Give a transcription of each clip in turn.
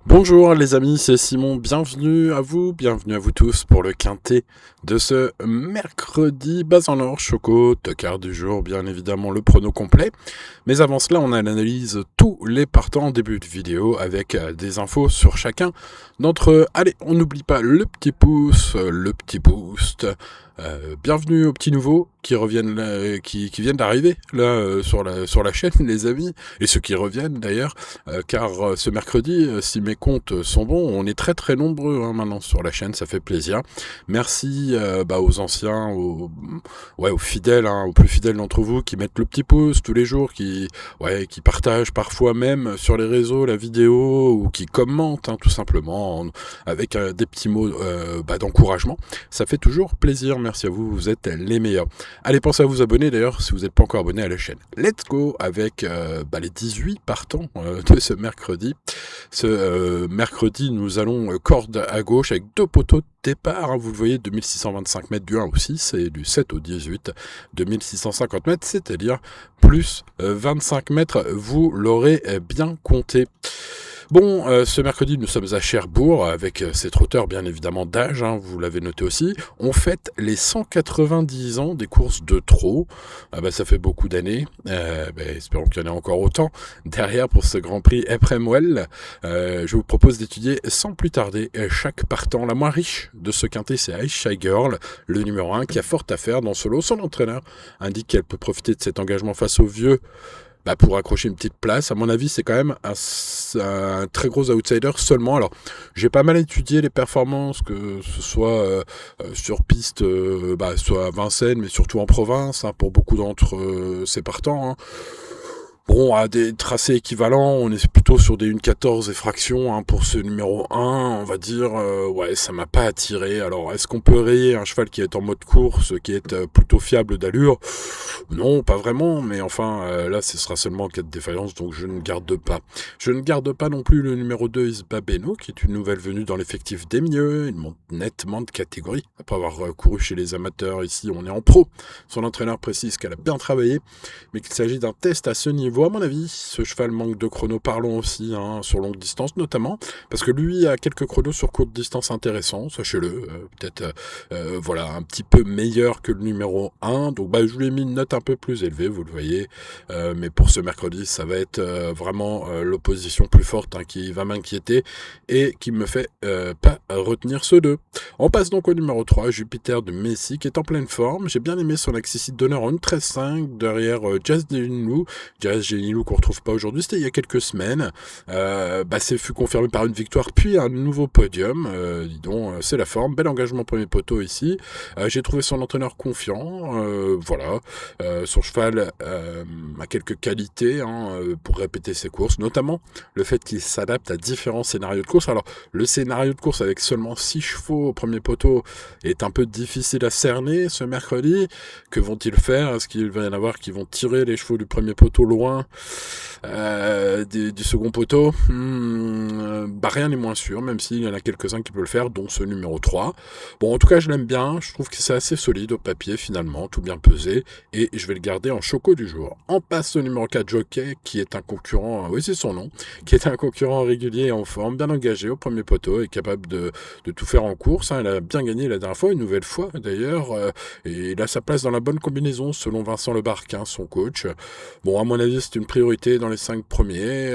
Bonjour les amis, c'est Simon, bienvenue à vous tous pour le quintet de ce mercredi bas en or choco, tocard du jour, bien évidemment le prono complet. Mais avant cela, on analyse tous les partants en début de vidéo avec des infos sur chacun d'entre eux. Allez, on n'oublie pas le petit pouce, le petit boost. Bienvenue aux petits nouveaux qui reviennent là, qui viennent d'arriver là sur la chaîne les amis, et ceux qui reviennent d'ailleurs, car ce mercredi, si mes comptes sont bons, on est très très nombreux maintenant sur la chaîne, ça fait plaisir. Merci aux anciens, aux fidèles, aux plus fidèles d'entre vous qui mettent le petit pouce tous les jours, qui partagent parfois même sur les réseaux la vidéo ou qui commentent tout simplement avec des petits mots d'encouragement. Ça fait toujours plaisir. Merci à vous, vous êtes les meilleurs. Allez, pensez à vous abonner d'ailleurs si vous n'êtes pas encore abonné à la chaîne. Let's go avec les 18 partants de ce mercredi. Ce mercredi, nous allons corde à gauche avec deux poteaux de départ. Vous le voyez, 2625 mètres du 1 au 6 et du 7 au 18, 2650 mètres, c'est-à-dire plus 25 mètres, vous l'aurez bien compté. Bon, ce mercredi, nous sommes à Cherbourg, avec ces trotteurs, bien évidemment, d'âge, vous l'avez noté aussi. On fête les 190 ans des courses de trot. Ça fait beaucoup d'années. Espérons qu'il y en ait encore autant derrière pour ce Grand Prix Epremwell. Je vous propose d'étudier sans plus tarder chaque partant. La moins riche de ce quintet, c'est Ice Shy Girl, le numéro 1, qui a fort à faire dans ce lot. Son entraîneur indique qu'elle peut profiter de cet engagement face aux vieux pour accrocher une petite place. À mon avis, c'est quand même un très gros outsider seulement. Alors, j'ai pas mal étudié les performances, que ce soit sur piste, soit à Vincennes, mais surtout en province, pour beaucoup d'entre ces partants. Bon, à des tracés équivalents, on est plutôt sur des 1,14 et fractions pour ce numéro 1, on va dire, ça m'a pas attiré. Alors, est-ce qu'on peut rayer un cheval qui est en mode course, qui est plutôt fiable d'allure? Non, pas vraiment, mais enfin, là, ce sera seulement en cas de défaillance, donc je ne garde pas. Je ne garde pas non plus le numéro 2, Isba Beno, qui est une nouvelle venue dans l'effectif des milieux. Il monte nettement de catégorie. Après avoir couru chez les amateurs, ici, on est en pro. Son entraîneur précise qu'elle a bien travaillé, mais qu'il s'agit d'un test à ce niveau. À mon avis, ce cheval manque de chrono. Parlons aussi sur longue distance, notamment, parce que lui a quelques chronos sur courte distance intéressants, sachez-le. Peut-être, un petit peu meilleur que le numéro 1. Donc, je lui ai mis une note un peu plus élevée, vous le voyez. Mais pour ce mercredi, ça va être vraiment l'opposition plus forte qui va m'inquiéter et qui me fait pas retenir ce 2. On passe donc au numéro 3, Jupiter de Messi, qui est en pleine forme. J'ai bien aimé son accessite d'honneur en 1,13,5 derrière Jazz Genilou. Jazz Genilou qu'on retrouve pas aujourd'hui, c'était il y a quelques semaines. C'est fut confirmé par une victoire puis un nouveau podium. Dis donc, c'est la forme. Bel engagement premier poteau ici. J'ai trouvé son entraîneur confiant. Son cheval a quelques qualités pour répéter ses courses, notamment le fait qu'il s'adapte à différents scénarios de course. Alors, le scénario de course avec seulement 6 chevaux au premier poteau est un peu difficile à cerner ce mercredi. Que vont-ils faire? Est-ce qu'il va y en avoir qui vont tirer les chevaux du premier poteau loin du second poteau? Rien n'est moins sûr, même s'il y en a quelques-uns qui peuvent le faire, dont ce numéro 3. Bon, en tout cas, je l'aime bien. Je trouve que c'est assez solide au papier, finalement, tout bien pesé. Et je vais le garder en choco du jour. On passe au numéro 4, Jockey, qui est un concurrent, oui c'est son nom, qui est un concurrent régulier et en forme, bien engagé au premier poteau et capable de tout faire en course. Elle a bien gagné la dernière fois, une nouvelle fois d'ailleurs, et il a sa place dans la bonne combinaison selon Vincent Lebarquin, son coach. Bon, à mon avis, c'est une priorité dans les 5 premiers.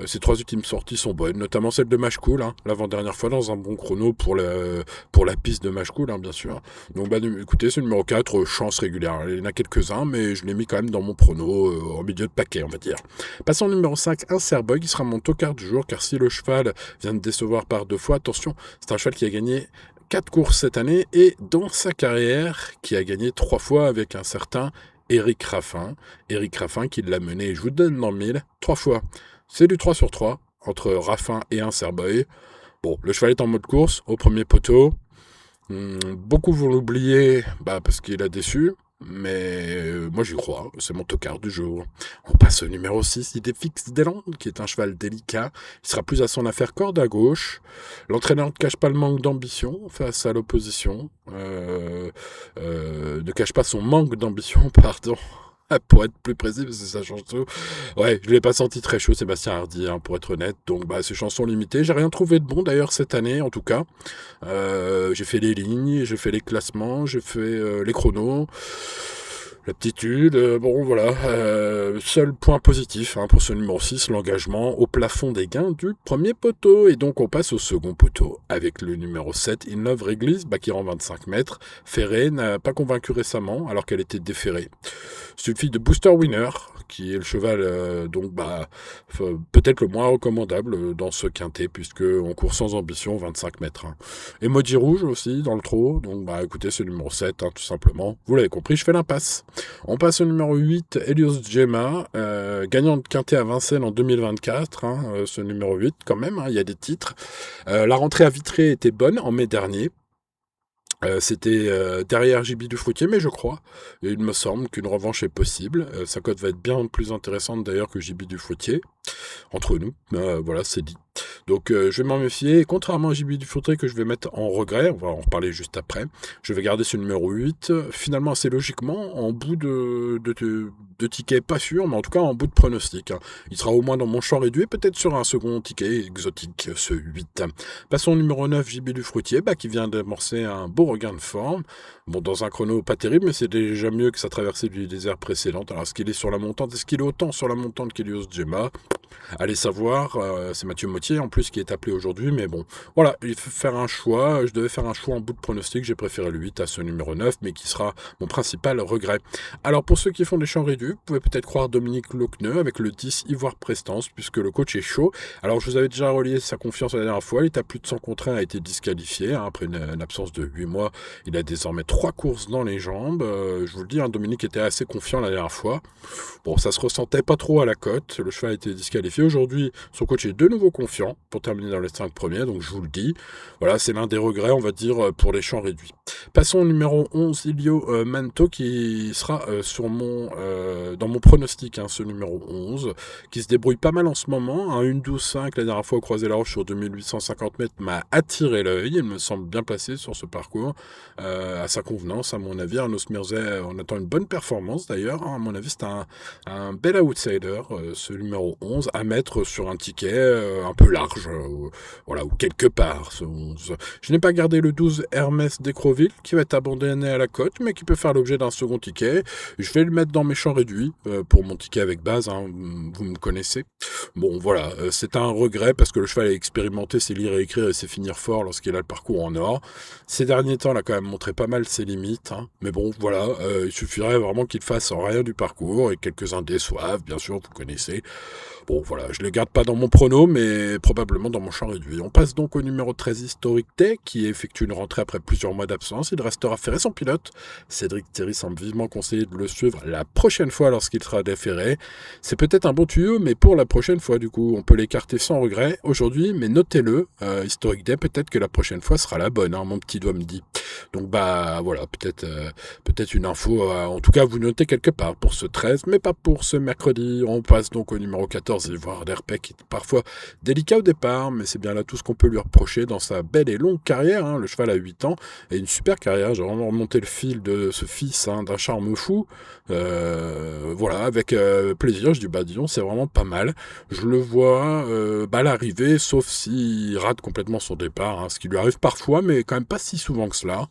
Ces 3 ultimes sorties sont bonnes, notamment celle de Mashcool, l'avant-dernière fois dans un bon chrono pour la piste de Mashcool, bien sûr. Donc, écoutez, c'est le numéro 4, chance régulière. Il y en a quelques-uns, mais je l'ai mis quand même dans mon prono, en milieu de paquet, on va dire. Passons au numéro 5, un Cerboy, qui sera mon tocard du jour, car si le cheval vient de décevoir par 2 fois, attention, c'est un cheval qui a gagné 4 courses cette année, et dans sa carrière, qui a gagné 3 fois avec un certain Éric Raffin. Éric Raffin qui l'a mené, je vous donne dans le mille, 3 fois. C'est du 3 sur 3, entre Raffin et un Cerboy. Bon, le cheval est en mode course, au premier poteau. Beaucoup vont l'oublier, parce qu'il a déçu. Mais moi j'y crois, c'est mon tocard du jour. On passe au numéro 6, Idéfix Deland, qui est un cheval délicat. Il sera plus à son affaire corde à gauche. L'entraîneur ne cache pas le manque d'ambition face à l'opposition. Ne cache pas son manque d'ambition, pardon. Pour être plus précis, parce que ça change tout. Ouais, je l'ai pas senti très chaud, Sébastien Hardy, hein, pour être honnête. Donc, bah, ces chansons limitées. J'ai rien trouvé de bon, d'ailleurs, cette année, en tout cas. J'ai fait les lignes, j'ai fait les classements, j'ai fait les chronos. L'aptitude, bon voilà, seul point positif hein, pour ce numéro 6, l'engagement au plafond des gains du premier poteau. Et donc on passe au second poteau avec le numéro 7, In Love Réglisse, qui rend 25 mètres. Ferré n'a pas convaincu récemment alors qu'elle était déférée. C'est une fille de Booster Winner qui est le cheval peut-être le moins recommandable dans ce quintet puisque on court sans ambition 25 mètres. Hein. Emoji rouge aussi dans le trot, donc bah écoutez c'est le numéro 7 hein, tout simplement. Vous l'avez compris, je fais l'impasse. On passe au numéro 8, Helios Gemma, gagnant de quintet à Vincennes en 2024, hein, ce numéro 8 quand même, hein, il y a des titres. La rentrée à Vitré était bonne en mai dernier. C'était derrière JB du Fruitier, mais je crois, et il me semble qu'une revanche est possible. Sa cote va être bien plus intéressante d'ailleurs que JB du Fruitier, entre nous, voilà, c'est dit. Donc je vais m'en méfier, et contrairement à JB du Fruitier que je vais mettre en regret, on va en reparler juste après, je vais garder ce numéro 8, finalement assez logiquement, en bout de ticket, pas sûr, mais en tout cas en bout de pronostic. Hein. Il sera au moins dans mon champ réduit, peut-être sur un second ticket exotique, ce 8. Passons au numéro 9, JB du Fruitier, qui vient d'amorcer un beau regain de forme. Bon, dans un chrono pas terrible, mais c'est déjà mieux que sa traversée du désert précédente. Alors, est-ce qu'il est sur la montante? Est-ce qu'il est autant sur la montante qu'Helios Gemma? Allez savoir, c'est Mathieu Mottier en plus qui est appelé aujourd'hui, mais bon, voilà, il faut faire un choix. Je devais faire un choix en bout de pronostic, j'ai préféré le 8 à ce numéro 9, mais qui sera mon principal regret. Alors, pour ceux qui font des champs réduits, vous pouvez peut-être croire Dominique Locneux avec le 10 Ivoire Prestance, puisque le coach est chaud. Alors, je vous avais déjà relié sa confiance la dernière fois, il est à plus de 100 contre 1, a été disqualifié, hein, après une absence de 8 mois, il a désormais 3 courses dans les jambes. Je vous le dis, hein, Dominique était assez confiant la dernière fois. Bon, ça se ressentait pas trop à la cote. Le cheval a été disqualifié. Aujourd'hui, son coach est de nouveau confiant pour terminer dans les 5 premiers. Donc, je vous le dis. Voilà, c'est l'un des regrets, on va dire, pour les champs réduits. Passons au numéro 11, Ilio Manto, qui sera dans mon pronostic, hein, ce numéro 11, qui se débrouille pas mal en ce moment. Un 1-12-5, la dernière fois au Croisé-la-Roche sur 2850 mètres, m'a attiré l'œil. Il me semble bien placé sur ce parcours. À sa convenance, à mon avis. Arnaud Smirzet, on attend une bonne performance d'ailleurs. Hein. À mon avis, c'est un bel outsider, ce numéro 11, à mettre sur un ticket un peu large, voilà, ou quelque part, ce 11. Je n'ai pas gardé le 12 Hermès d'Écroville, qui va être abandonné à la cote, mais qui peut faire l'objet d'un second ticket. Je vais le mettre dans mes champs réduits, pour mon ticket avec base, hein, vous me connaissez. Bon, voilà, c'est un regret, parce que le cheval a expérimenté, c'est lire et écrire, et c'est finir fort lorsqu'il a le parcours en or. Ces derniers temps, il a quand même montré pas mal ses limites, hein. Mais bon, voilà, il suffirait vraiment qu'il fasse rien du parcours, et quelques-uns déçoivent, bien sûr, vous connaissez. Bon, voilà, je ne les garde pas dans mon prono, mais probablement dans mon champ réduit. On passe donc au numéro 13, Historic Tech, qui effectue une rentrée après plusieurs mois d'absence. Il restera ferré son pilote. Cédric Thierry semble vivement conseillé de le suivre la prochaine fois lorsqu'il sera déféré. C'est peut-être un bon tuyau, mais pour la prochaine fois, du coup, on peut l'écarter sans regret aujourd'hui, mais notez-le, Historic Day, peut-être que la prochaine fois sera la bonne, hein, mon petit doigt me dit. Donc, bah, voilà, peut-être une info, en tout cas, vous notez quelque part pour ce 13, mais pas pour ce mercredi. On passe donc au numéro 14, Ivoire d'Herpec, qui est parfois délicat au départ, mais c'est bien là tout ce qu'on peut lui reprocher dans sa belle et longue carrière. Hein. Le cheval a 8 ans et une super carrière. J'ai vraiment remonté le fil de ce fils, hein, d'un charme fou. Voilà, avec plaisir. Je dis, bah, disons, c'est vraiment pas mal. Je le vois à l'arrivée, sauf s'il rate complètement son départ, hein, ce qui lui arrive parfois, mais quand même pas si souvent que cela.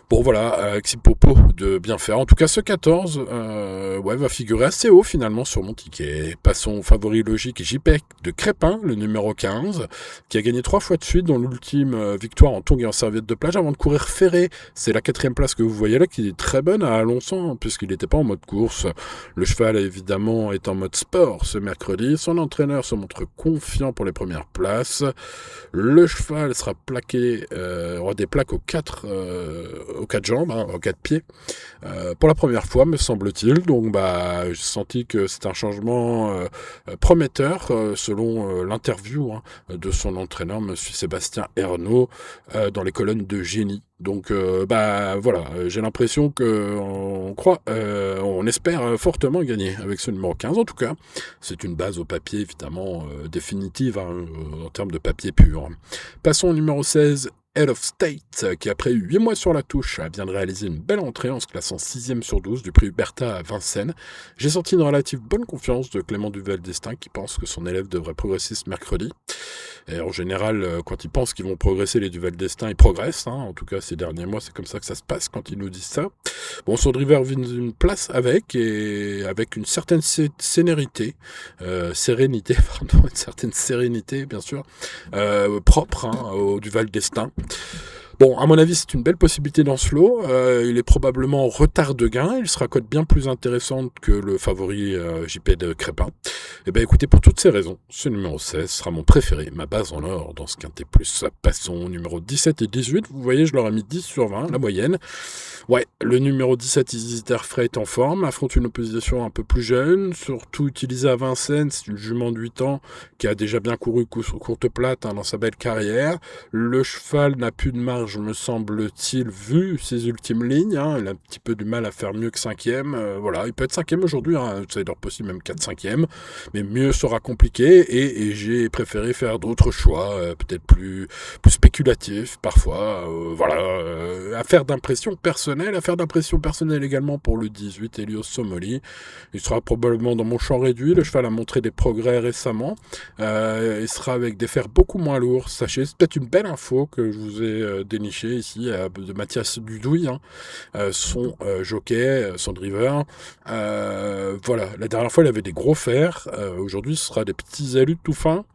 Bon voilà, Xipopo de bien faire. En tout cas, ce 14 va figurer assez haut finalement sur mon ticket. Passons au favori logique JPEG de Crépin, le numéro 15, qui a gagné 3 fois de suite, dont l'ultime victoire en tongue et en serviette de plage avant de courir ferré. C'est la 4e place que vous voyez là, qui est très bonne à Alençon, puisqu'il n'était pas en mode course. Le cheval, évidemment, est en mode sport ce mercredi. Son entraîneur se montre confiant pour les premières places. Le cheval sera plaqué, aura des plaques aux 4 jambes, hein, aux 4 pieds, pour la première fois, me semble-t-il. Donc, bah, j'ai senti que c'est un changement prometteur, selon l'interview, hein, de son entraîneur, monsieur Sébastien Ernaud, dans les colonnes de Génie. Donc, voilà, j'ai l'impression on espère fortement gagner avec ce numéro 15. En tout cas, c'est une base au papier, évidemment, définitive, hein, en termes de papier pur. Passons au numéro 16, Head of State, qui après 8 mois sur la touche, vient de réaliser une belle entrée en se classant 6e sur 12 du prix Huberta à Vincennes. J'ai senti une relative bonne confiance de Clément Duval-Destin qui pense que son élève devrait progresser ce mercredi. Et en général, quand ils pensent qu'ils vont progresser, les Duval-Destin, ils progressent. En tout cas, ces derniers mois, c'est comme ça que ça se passe quand ils nous disent ça. Bon, son driver vient d'une place avec une certaine sérénité, une certaine sérénité, bien sûr, propre au Duval-Destin. Bon, à mon avis, c'est une belle possibilité dans ce lot. Il est probablement en retard de gain. Il sera cote bien plus intéressante que le favori JP de Crépin. Eh bien, écoutez, pour toutes ces raisons, ce numéro 16 sera mon préféré, ma base en or dans ce quintet plus. Passons au numéro 17 et 18. Vous voyez, je leur ai mis 10 sur 20, la moyenne. Ouais, le numéro 17, Easy Fray, est en forme, affronte une opposition un peu plus jeune, surtout utilisé à Vincennes, c'est une jument de 8 ans qui a déjà bien couru courte plate dans sa belle carrière. Le cheval n'a plus de marge, me semble-t-il, vu ses ultimes lignes. Il a un petit peu du mal à faire mieux que 5e. Voilà, il peut être 5e aujourd'hui, c'est d'ailleurs possible même 4-5e, mais mieux sera compliqué et j'ai préféré faire d'autres choix, peut-être plus spéculatifs parfois. Affaire d'impression personnelle également pour le 18, Helios Somoli. Il sera probablement dans mon champ réduit. Le cheval a montré des progrès récemment. Il sera avec des fers beaucoup moins lourds. Sachez, c'est peut-être une belle info que je vous ai dénichée ici de Mathias Dudouille, son jockey, son driver. Voilà, la dernière fois il avait des gros fers. Aujourd'hui ce sera des petits alus tout fins,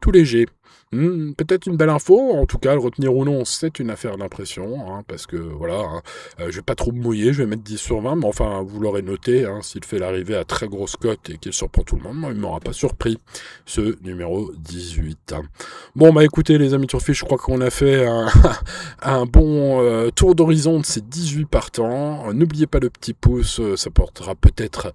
tout légers. Peut-être une belle info, en tout cas, le retenir ou non, c'est une affaire d'impression, parce que, voilà, je vais pas trop me mouiller, je vais mettre 10 sur 20, mais enfin, vous l'aurez noté, s'il fait l'arrivée à très grosse cote et qu'il surprend tout le monde, moi, il m'aura pas surpris, ce numéro 18. Bon, bah écoutez, les amis turfistes, je crois qu'on a fait un bon tour d'horizon de ces 18 partants. N'oubliez pas le petit pouce, ça portera peut-être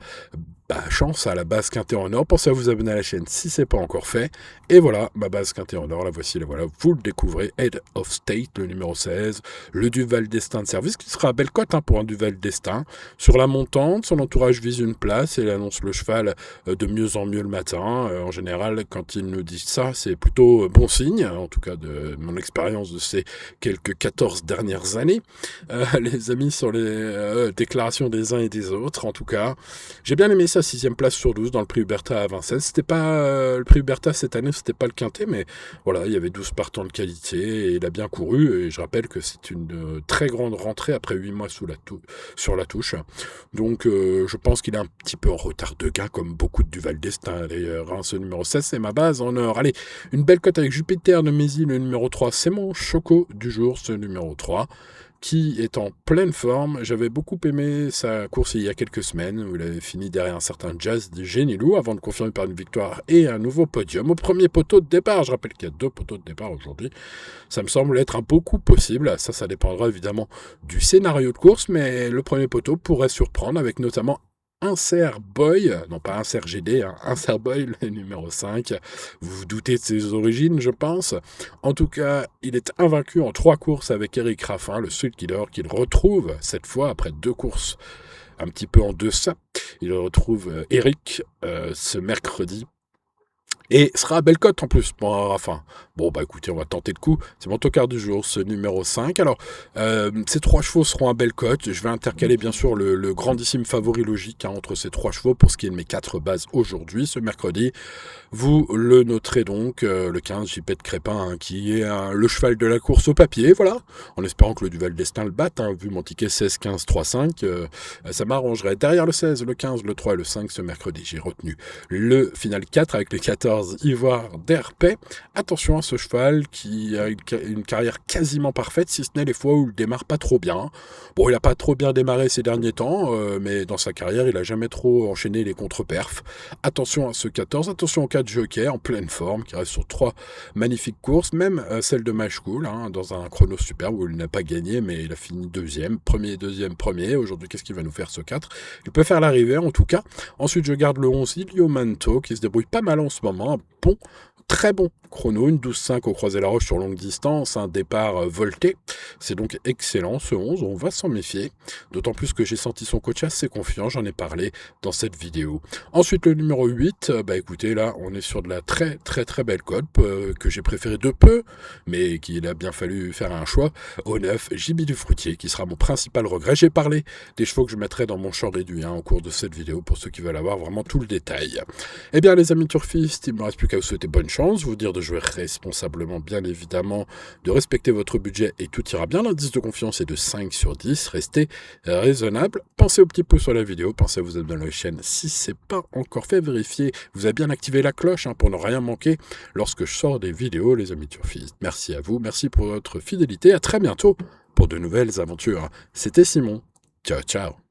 chance à la base quintet en or. Pensez à vous abonner à la chaîne si c'est pas encore fait. Et voilà, ma base quintet en or, la voici, la voilà. Vous le découvrez. Head of State, le numéro 16. Le Duval-Destin de service, qui sera à belle cote pour un Duval-Destin. Sur la montante, son entourage vise une place et il annonce le cheval de mieux en mieux le matin. En général, quand il nous dit ça, c'est plutôt bon signe, en tout cas de mon expérience de ces quelques 14 dernières années. Les amis, sur les déclarations des uns et des autres, en tout cas, j'ai bien aimé ça. 6e place sur 12 dans le prix Huberta à Vincennes. C'était pas le prix Huberta cette année, c'était pas le quintet, mais voilà, il y avait 12 partants de qualité et il a bien couru. Et je rappelle que c'est une très grande rentrée après 8 mois sur la touche. Donc je pense qu'il est un petit peu en retard de gain, comme beaucoup de Duval-Destin d'ailleurs. Ce numéro 16, c'est ma base en or. Allez, une belle cote avec Jupiter de Mézy, le numéro 3. C'est mon choco du jour, ce numéro 3. Qui est en pleine forme. J'avais beaucoup aimé sa course il y a quelques semaines, où il avait fini derrière un certain Jazz de Génilou, avant de confirmer par une victoire et un nouveau podium au premier poteau de départ. Je rappelle qu'il y a 2 poteaux de départ aujourd'hui. Ça me semble être un beaucoup possible. Ça dépendra évidemment du scénario de course, mais le premier poteau pourrait surprendre, avec notamment Insert Boy, non pas Insert GD, Insert Boy, le numéro 5. Vous vous doutez de ses origines, je pense. En tout cas, il est invaincu en 3 courses avec Eric Raffin, le Sud Killer, qu'il retrouve cette fois après 2 courses un petit peu en deçà. Il retrouve Eric ce mercredi. Et sera à belle cote en plus pour un Raffin. Bon, bah écoutez, on va tenter le coup. C'est mon tocard du jour, ce numéro 5. Alors, ces 3 chevaux seront à belle cote. Je vais intercaler bien sûr le grandissime favori logique entre ces 3 chevaux pour ce qui est de mes 4 bases aujourd'hui, ce mercredi. Vous le noterez donc, le 15, JP de Crépin, qui est le cheval de la course au papier, voilà. En espérant que le Duval-Destin le batte, vu mon ticket 16, 15, 3, 5. Ça m'arrangerait. Derrière le 16, le 15, le 3 et le 5 ce mercredi, j'ai retenu le final 4 avec les 14 Ivoire d'Herpet. Attention à ce cheval qui a une carrière quasiment parfaite, si ce n'est les fois où il démarre pas trop bien. Bon, il a pas trop bien démarré ces derniers temps, mais dans sa carrière, il a jamais trop enchaîné les contre-perfs. Attention à ce 14, attention aux 4 jockeys en pleine forme, qui reste sur 3 magnifiques courses, même celle de Mashcool, dans un chrono superbe où il n'a pas gagné, mais il a fini 2e, premier, 2e, premier. Aujourd'hui, qu'est-ce qu'il va nous faire ce 4 ? Il peut faire l'arrivée en tout cas. Ensuite, je garde le 11, Ilio Manto, qui se débrouille pas mal en ce moment. Bon très bon chrono, une 12,5 au Croisé-la-Roche sur longue distance, un départ volté. C'est donc excellent ce 11, on va s'en méfier. D'autant plus que j'ai senti son coach assez confiant, j'en ai parlé dans cette vidéo. Ensuite le numéro 8, écoutez là on est sur de la très très très belle cote que j'ai préféré de peu, mais qu'il a bien fallu faire un choix. Au 9, Gibi du Fruitier qui sera mon principal regret. J'ai parlé des chevaux que je mettrai dans mon champ réduit au cours de cette vidéo pour ceux qui veulent avoir vraiment tout le détail. Eh bien les amis turfistes, il ne me reste plus qu'à vous souhaiter bonne chance, vous dire de jouer responsablement bien évidemment, de respecter votre budget et tout ira bien. L'indice de confiance est de 5 sur 10, restez raisonnable. Pensez au petit pouce sur la vidéo, pensez à vous abonner à la chaîne si ce n'est pas encore fait, vérifiez, vous avez bien activé la cloche pour ne rien manquer lorsque je sors des vidéos les amis turfistes. Merci à vous, merci pour votre fidélité, à très bientôt pour de nouvelles aventures. C'était Simon, ciao ciao.